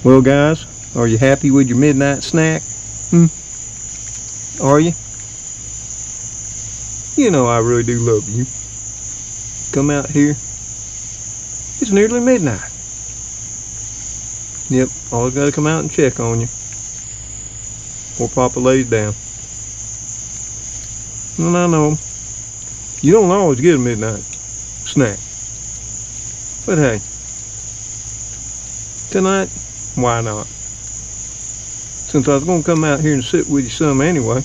Well, guys, are you happy with your midnight snack? Are you? You know I really do love you. Come out here. It's nearly midnight. Yep, always gotta come out and check on you before Papa lays down. And I know you don't always get a midnight snack. But hey, tonight, why not? Since I was gonna come out here and sit with you some anyway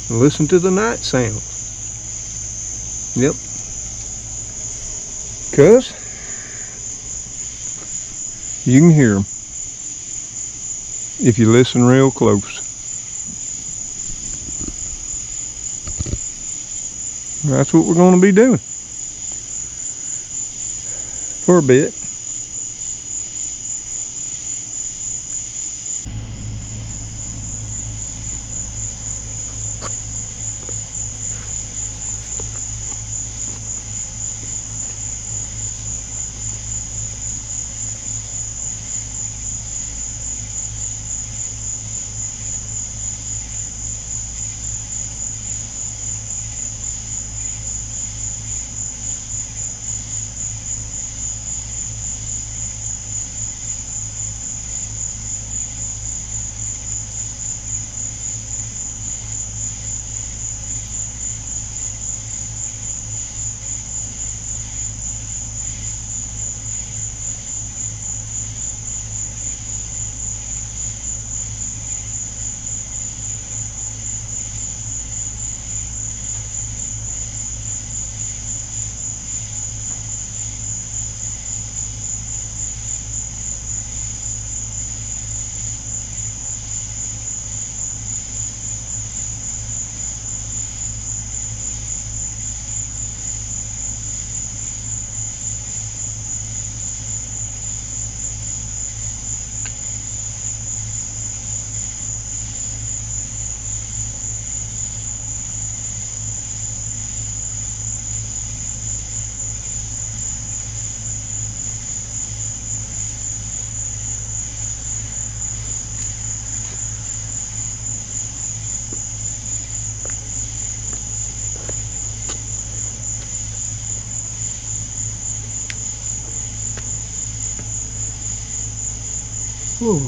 and listen to the night sounds. Yep. 'Cause you can hear them if you listen real close. That's what we're going to be doing for a bit. Whew.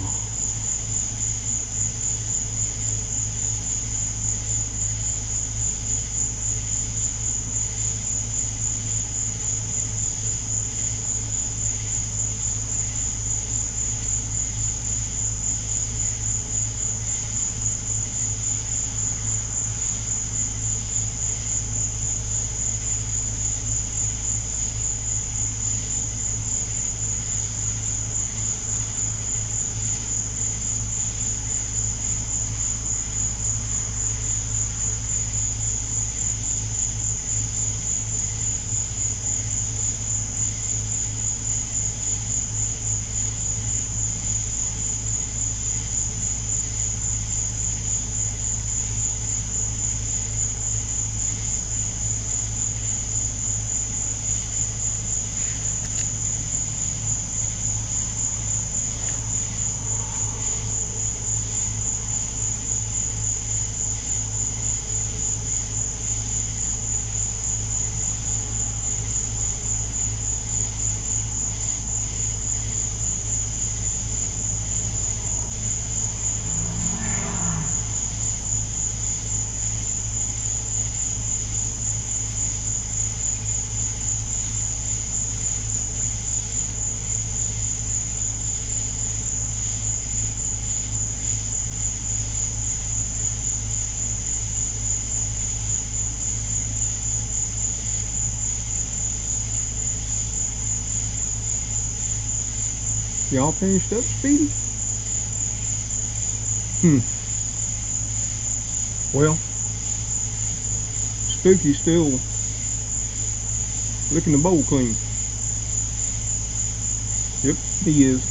Y'all finished up, Speedy? Well, Spooky's still licking the bowl clean. Yep, he is.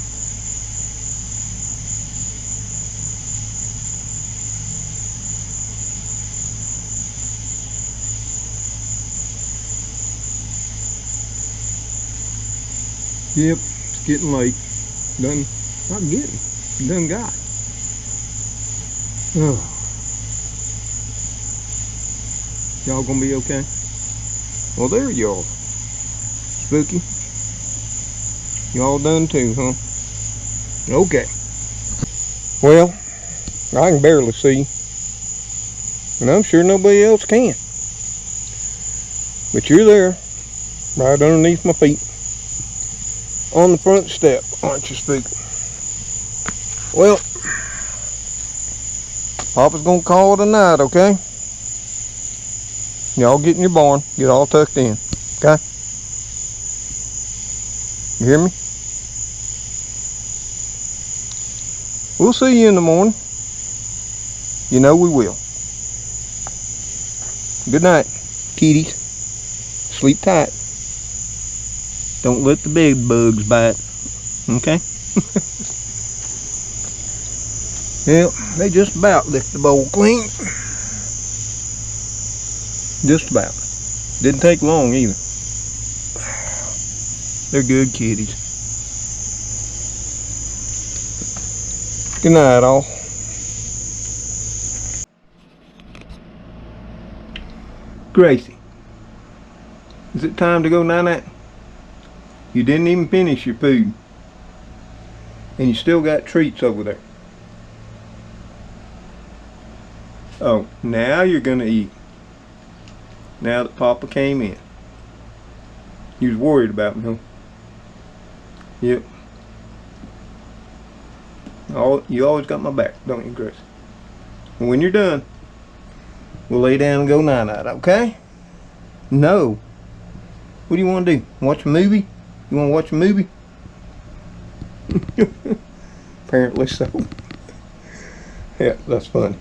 Yep, it's getting late. Done I get him. You done got it. Oh. Y'all gonna be okay? Well, there y'all. Spooky. Y'all done too, huh? Okay. Well, I can barely see. And I'm sure nobody else can. But you're there, right underneath my feet. On the front step, aren't you, Spooky? Well, Papa's gonna call it a night, okay? Y'all get in your barn, get all tucked in, okay? You hear me? We'll see you in the morning. You know we will. Good night, kitties. Sleep tight. Don't let the bed bugs bite, okay? Well, they just about licked the bowl clean. Just about. Didn't take long either. They're good kitties. Good night, all. Gracie, is it time to go night-night? You didn't even finish your food. And you still got treats over there. Oh, now you're gonna eat. Now that Papa came in. You was worried about me, huh? Yep. You always got my back, don't you, Gracie? And when you're done, we'll lay down and go night-night, okay? No. What do you want to do? Watch a movie? You want to watch a movie? Apparently so. Yeah, that's funny.